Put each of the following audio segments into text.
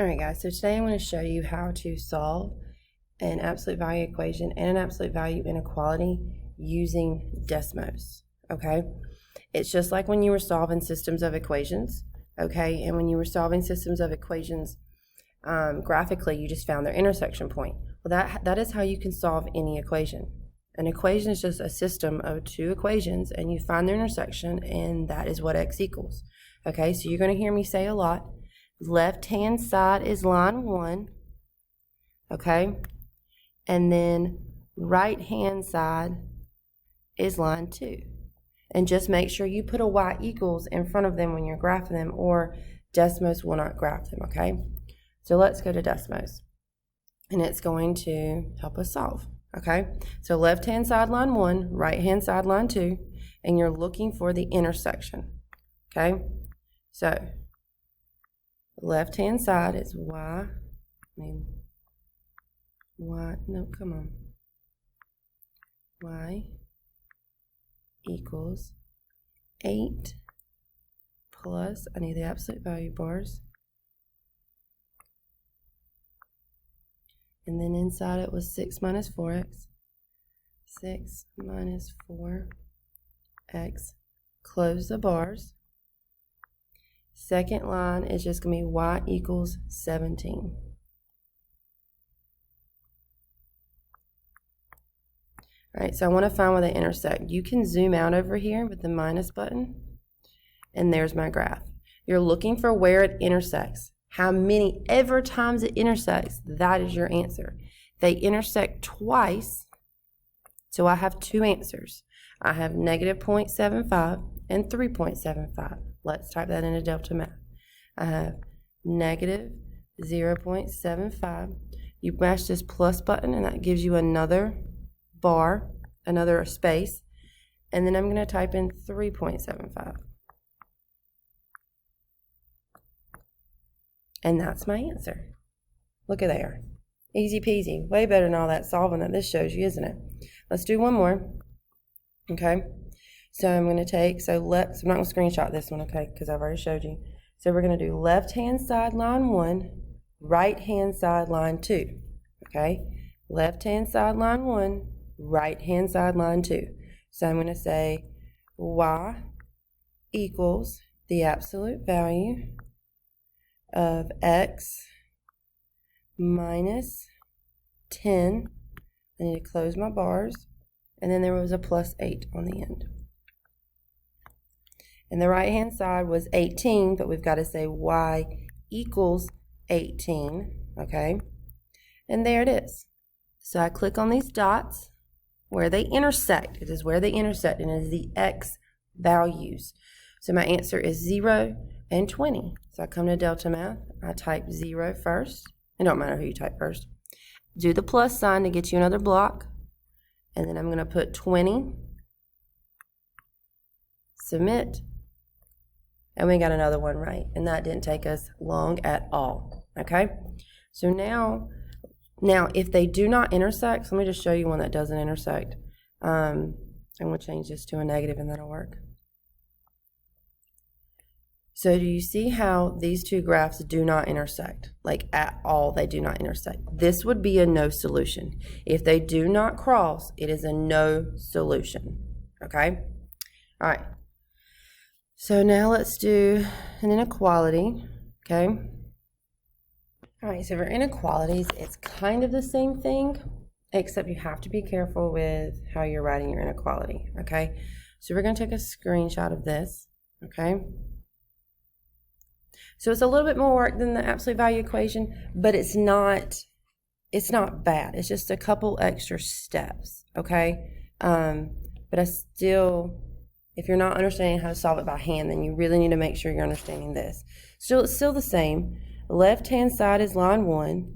Alright guys, so today I'm going to show you how to solve an absolute value equation and an absolute value inequality using Desmos, okay? It's just like when you were solving systems of equations, okay? And when you were solving systems of equations graphically, you just found their intersection point. Well, that is how you can solve any equation. An equation is just a system of two equations, and you find their intersection, and that is what x equals, okay? So you're going to hear me say a lot. Left-hand side is line 1, okay? And then right-hand side is line 2. And just make sure you put a y equals in front of them when you're graphing them, or Desmos will not graph them, okay? So let's go to Desmos, and it's going to help us solve, okay? So left-hand side line 1, right-hand side line 2, and you're looking for the intersection, okay? So left-hand side is y, y equals 8 plus, I need the absolute value bars, and then inside it was 6 minus 4x, 6 minus 4x, close the bars. Second line is just going to be y equals 17. All right, so I want to find where they intersect. You can zoom out over here with the minus button, and there's my graph. You're looking for where it intersects. How many ever times it intersects, that is your answer. They intersect twice, so I have two answers. I have negative 0.75 and 3.75. Let's type that into Delta Math. I have negative 0.75. You mash this plus button, and that gives you another bar, another space. And then I'm going to type in 3.75. And that's my answer. Look at there. Easy peasy. Way better than all that solving that this shows you, isn't it? Let's do one more. Okay. So I'm going to take, so I'm not going to screenshot this one, okay, because I've already showed you. So we're going to do left-hand side line 1, right-hand side line 2, okay? Left-hand side line 1, right-hand side line 2. So I'm going to say y equals the absolute value of x minus 10. I need to close my bars. And then there was a plus 8 on the end. And the right-hand side was 18, but we've got to say y equals 18, okay? And there it is. So I click on these dots where they intersect. It is where they intersect, and it is the x values. So my answer is 0 and 20. So I come to Delta Math. I type 0 first. It don't matter who you type first. Do the plus sign to get you another block. And then I'm going to put 20. Submit. And we got another one right, and that didn't take us long at all, okay? So now if they do not intersect, so let me just show you one that doesn't intersect. I'm going to change this to a negative, and that'll work. So do you see how these two graphs do not intersect? Like at all, they do not intersect. This would be a no solution. If they do not cross, it is a no solution, okay? All right. So now let's do an inequality, okay? All right, so for inequalities, it's kind of the same thing, except you have to be careful with how you're writing your inequality, okay? So we're going to take a screenshot of this, okay? So it's a little bit more work than the absolute value equation, but it's not bad. It's just a couple extra steps, okay? But I still, if you're not understanding how to solve it by hand, then you really need to make sure you're understanding this. So it's still the same. Left-hand side is line 1.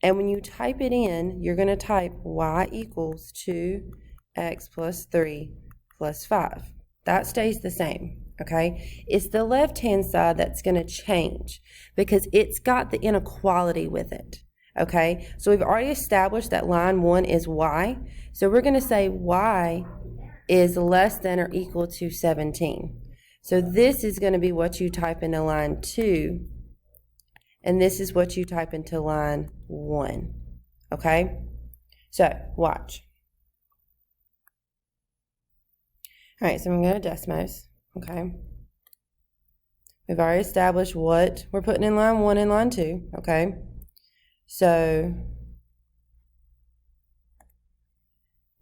And when you type it in, you're going to type y equals 2x plus 3 plus 5. That stays the same, okay? It's the left-hand side that's going to change because it's got the inequality with it, okay? So we've already established that line 1 is y. So we're going to say y is less than or equal to 17. So this is going to be what you type into line 2, and this is what you type into line 1, okay? So, watch. All right, so I'm going to go to Desmos, okay? We've already established what we're putting in line 1 and line 2, okay? So,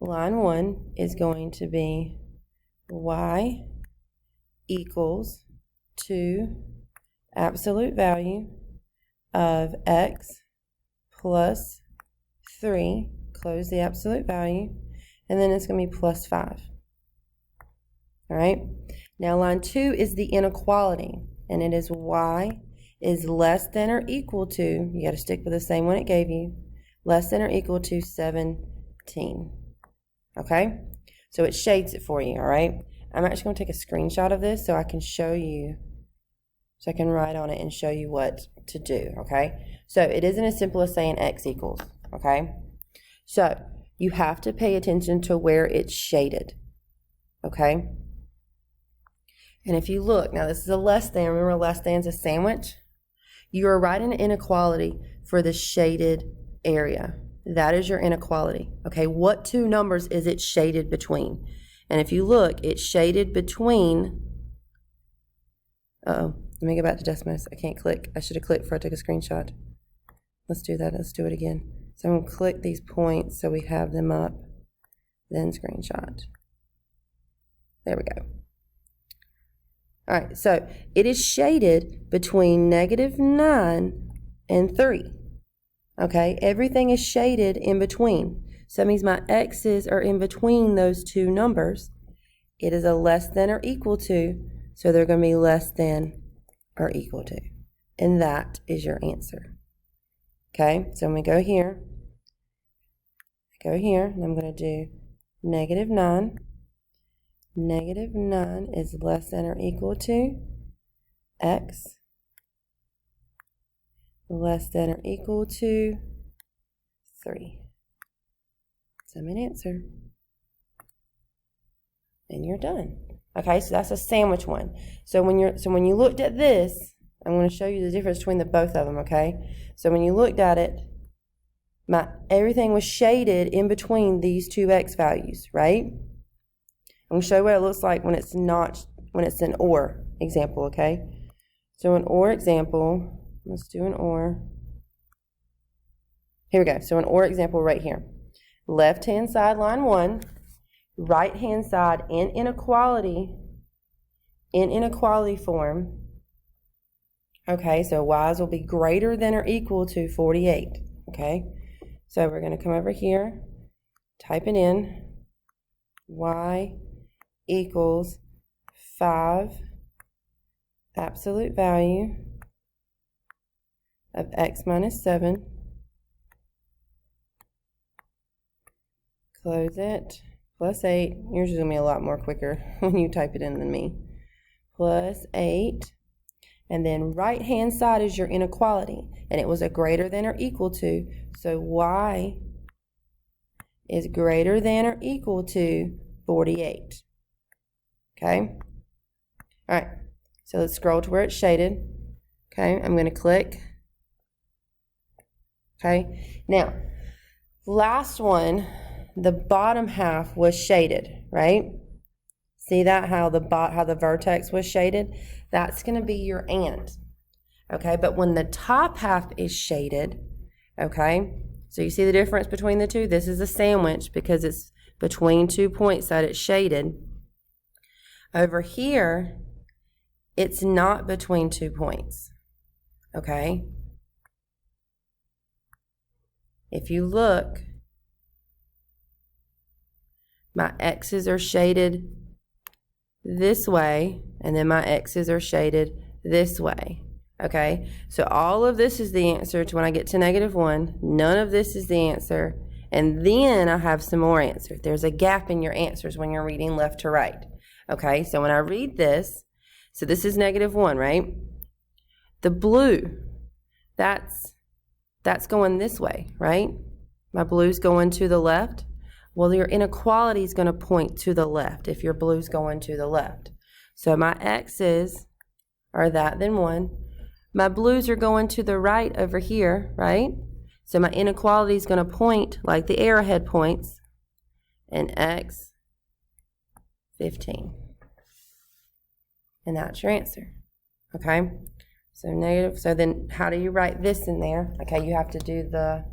line 1 is going to be y equals 2 absolute value of x plus 3, close the absolute value, and then it's going to be plus 5. All right, now line 2 is the inequality, and it is y is less than or equal to, you got to stick with the same one it gave you, less than or equal to 17. Okay, so it shades it for you, all right? I'm actually going to take a screenshot of this so I can show you, so I can write on it and show you what to do, okay? So it isn't as simple as saying x equals, okay? So you have to pay attention to where it's shaded, okay? And if you look, now this is a less than, remember less than is a sandwich? You are writing an inequality for the shaded area. That is your inequality, okay? What two numbers is it shaded between? And if you look, it's shaded between, let me go back to Desmos. I can't click. I should have clicked before I took a screenshot. Let's do that. Let's do it again. So I'm going to click these points so we have them up, then screenshot. There we go. All right, so it is shaded between -9 and 3. Okay, everything is shaded in between. So that means my x's are in between those two numbers. It is a less than or equal to, so they're going to be less than or equal to. And that is your answer. Okay, so I'm going to go here, and I'm going to do -9. -9 is less than or equal to x less than or equal to 3. So I'm an answer. And you're done. Okay, so that's a sandwich one. So when you looked at this, I'm going to show you the difference between the both of them, okay? So when you looked at it, everything was shaded in between these two x values, right? I'm going to show you what it looks like when it's an OR example, okay? So an OR example, let's do an OR. Here we go. So an OR example right here. Left-hand side, line 1. Right-hand side in inequality form. Okay, so y's will be greater than or equal to 48. Okay, so we're going to come over here, type it in. Y equals 5 absolute value of x minus 7. Close it. Plus 8. Yours is going to be a lot more quicker when you type it in than me. Plus 8. And then right-hand side is your inequality. And it was a greater than or equal to. So y is greater than or equal to 48. Okay? All right. So let's scroll to where it's shaded. Okay, I'm going to click. Okay. Now, last one, the bottom half was shaded, right? See that, how the vertex was shaded? That's going to be your and. Okay, but when the top half is shaded, okay, so you see the difference between the two? This is a sandwich because it's between 2 points that it's shaded. Over here, it's not between 2 points, okay? If you look, my x's are shaded this way, and then my x's are shaded this way, okay? So all of this is the answer to when I get to -1. None of this is the answer. And then I have some more answers. There's a gap in your answers when you're reading left to right, okay? So when I read this, so this is -1, right? The blue, that's going this way, right? My blue's going to the left. Well, your inequality is going to point to the left if your blue's going to the left. So my x's are that, then 1. My blues are going to the right over here, right? So my inequality is going to point like the arrowhead points, and x 15. And that's your answer, okay? So negative, so then how do you write this in there? Okay, you have to do the,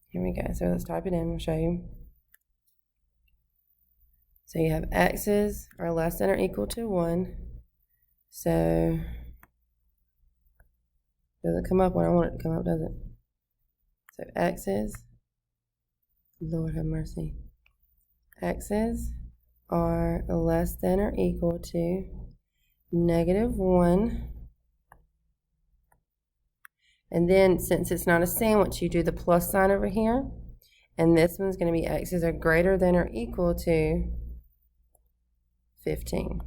here we go. So let's type it in, I'll show you. So you have x's are less than or equal to 1. So, does it come up when I want it to come up, does it? So x's, Lord have mercy. X's are less than or equal to -1. And then since it's not a sandwich, you do the plus sign over here. And this one's going to be x's are greater than or equal to 15.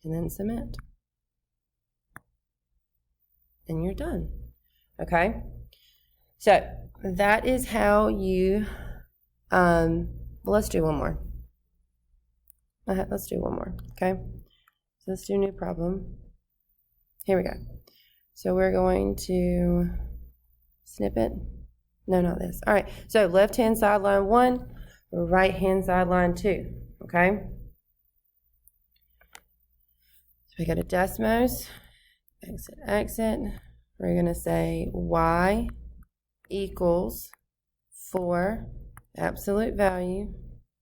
And then submit. And you're done. Okay? So that is how you, let's do one more. Let's do one more, okay? So let's do a new problem. Here we go. So we're going to snip it. No, not this. All right, so left-hand side line 1, right-hand side line 2, okay? So we got a Desmos, exit, exit. We're going to say y equals 4 absolute value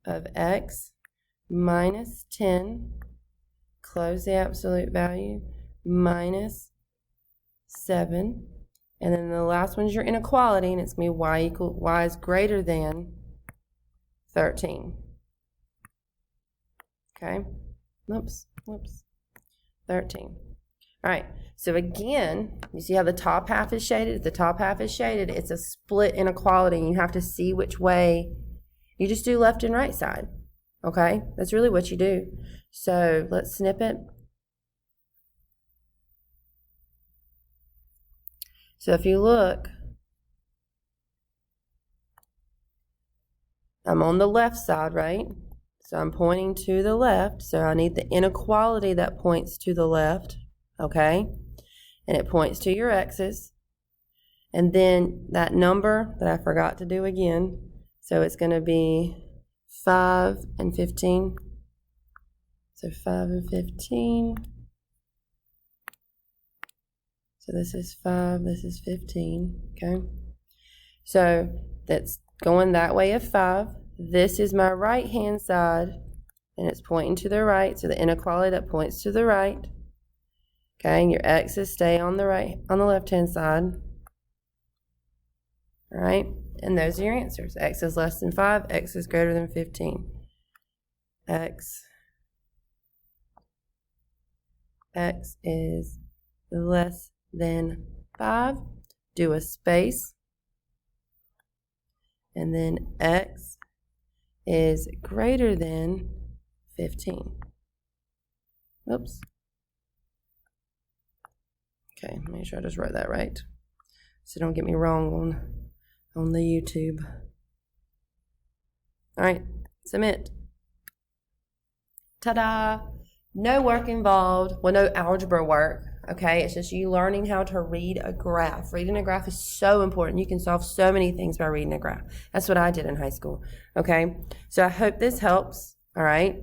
of x minus 10, close the absolute value, minus 7. And then the last one's your inequality, and it's going to be y is greater than 13. Okay? Oops. 13. All right. So again, you see how the top half is shaded? If the top half is shaded, it's a split inequality, and you have to see which way. You just do left and right side. Okay? That's really what you do. So let's snip it. So if you look, I'm on the left side, right? So I'm pointing to the left. So I need the inequality that points to the left, okay? And it points to your x's. And then that number that I forgot to do again. So it's going to be 5 and 15. So 5 and 15. So this is 5, this is 15, okay? So that's going that way of 5. This is my right-hand side, and it's pointing to the right, so the inequality that points to the right. Okay, and your x's stay on the right, on the left-hand side. All right, and those are your answers. X is less than 5, x is greater than 15. X is less than 5, do a space, and then x is greater than 15. Oops. Okay, make sure I just wrote that right, so don't get me wrong on the YouTube. All right, submit. Ta-da! No work involved, well, no algebra work. Okay, it's just you learning how to read a graph. Reading a graph is so important. You can solve so many things by reading a graph. That's what I did in high school. Okay, so I hope this helps. All right.